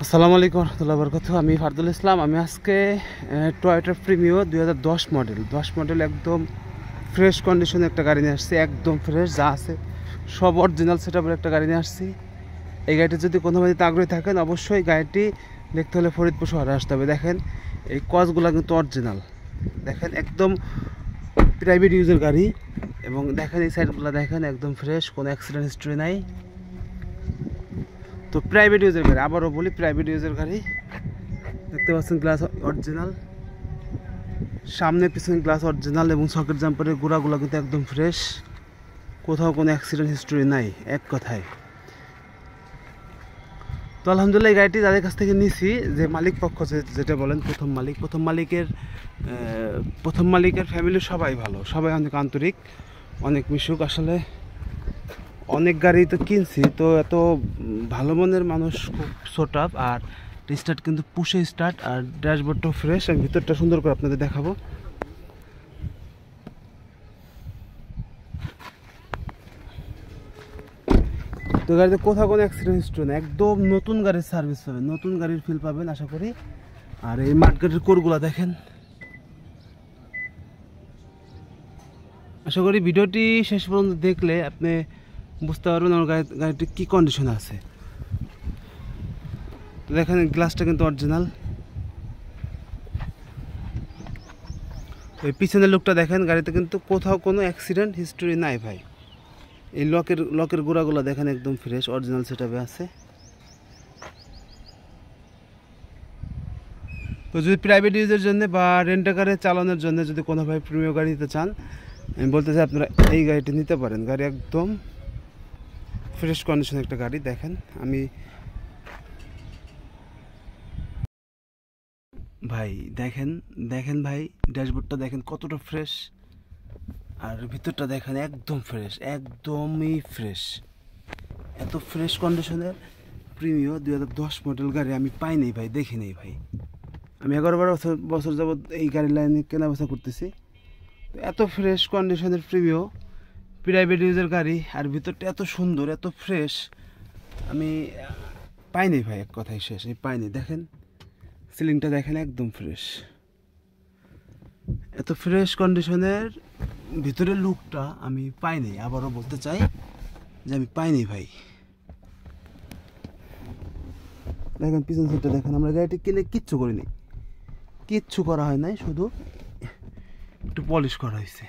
আসসালামু আলাইকুম রহমতুল্লাহ বরকাতুহ। আমি ফারদুল ইসলাম। আমি আজকে টয়োটা প্রিমিও 2010 মডেল একদম ফ্রেশ কন্ডিশনে একটা গাড়ি নিয়ে আসছি। একদম ফ্রেশ যা আছে সব অরিজিনাল সেটআপের একটা গাড়ি নিয়ে আসছি। এই গাড়িটি যদি কোনোভাবে আগ্রহী থাকেন অবশ্যই গাড়িটি দেখতে হলে ফরিদপুর শহরে আসতে হবে। দেখেন এই কজগুলো কিন্তু অরিজিনাল, দেখেন একদম প্রাইভেট ইউজের গাড়ি। এবং দেখেন এই সাইডগুলো দেখেন একদম ফ্রেশ, কোনো অ্যাক্সিডেন্ট হিস্ট্রি নাই। তো প্রাইভেট ইউজের গাড়ি, আবারও বলি প্রাইভেট ইউজের গাড়ি। দেখতে পাচ্ছেন গ্লাস অরিজিনাল, সামনে পিছনে গ্লাস অরিজিনাল এবং সকেট জাম্পারের গোড়াগুলো কিন্তু একদম ফ্রেশ, কোথাও কোনো অ্যাক্সিডেন্ট হিস্ট্রি নাই এক কথায়। তো আলহামদুলিল্লাহ এই গাড়িটি যাদের কাছ থেকে নিছি, যে মালিক পক্ষ যেটা বলেন প্রথম মালিকের ফ্যামিলির সবাই ভালো, সবাই অনেক আন্তরিক, অনেক মিশুক। আসলে অনেক গাড়ি তো কিনছি, তো এত ভালো মনের মানুষ খুব ছোট। আর স্টার্ট কিন্তু পুশে স্টার্ট, আর ড্যাশবোর্ডটাও ফ্রেশ। আমি ভিতরটা সুন্দর করে আপনাদের দেখাবো। তো গাড়িতে কোথাও কোনো অ্যাক্সিডেন্ট হিস্ট্রি নেই, একদম নতুন গাড়ির সার্ভিস পাবেন, নতুন গাড়ির ফিল পাবেন আশা করি। আর এই মার্কেটের কোরগুলা দেখেন। আশা করি ভিডিওটি শেষ পর্যন্ত দেখলে আপনি বুঝতে পারবেন আমার গাড়িটি কী কন্ডিশনে আছে। তো দেখেন গ্লাসটা কিন্তু অরিজিনাল। ওই পিছনের লুকটা দেখেন, গাড়িতে কিন্তু কোথাও কোনো অ্যাক্সিডেন্ট হিস্টরি নাই ভাই। এই লকের গোড়াগুলো দেখেন একদম ফ্রেশ অরিজিনাল সেটআপে আছে। তো যদি প্রাইভেট ইউজের জন্য বা রেন্ট কারে চালানোর জন্য যদি কোনো ভাই প্রিমিয়াম গাড়ি নিতে চান, আমি বলতে চাই আপনারা এই গাড়িটি নিতে পারেন। গাড়ি একদম ফ্রেশ কন্ডিশন একটা গাড়ি। দেখেন আমি ভাই দেখেন ভাই, ড্যাশবোর্ডটা দেখেন কতটা ফ্রেশ, আর ভিতরটা দেখেন একদম ফ্রেশ, একদমই ফ্রেশ। এত ফ্রেশ কন্ডিশনের প্রিমিও 2010 মডেল গাড়ি আমি পাই নাই ভাই, দেখি নেই ভাই। আমি 11-12 বছর যাবৎ এই গাড়ির লাইনে কেনাবেচা করতেছি। তো এত ফ্রেশ কন্ডিশনের প্রিমিও প্রাইভেট ইউজের গাড়ি, আর ভিতরটা এত সুন্দর এত ফ্রেশ আমি পাইনি ভাই, এক কথাই শেষ, এই পাইনি। দেখেন সিলিংটা দেখেন একদম ফ্রেশ, এত ফ্রেশ কন্ডিশনের ভিতরের লুকটা আমি পাইনি। আবারও বলতে চাই যে আমি পাইনি ভাই। দেখেন পিছন সাইডটা দেখেন, আমরা গাড়িটি কিনে কিচ্ছু করিনি, কিচ্ছু করা হয় নাই, শুধু একটু পলিশ করা হয়েছে।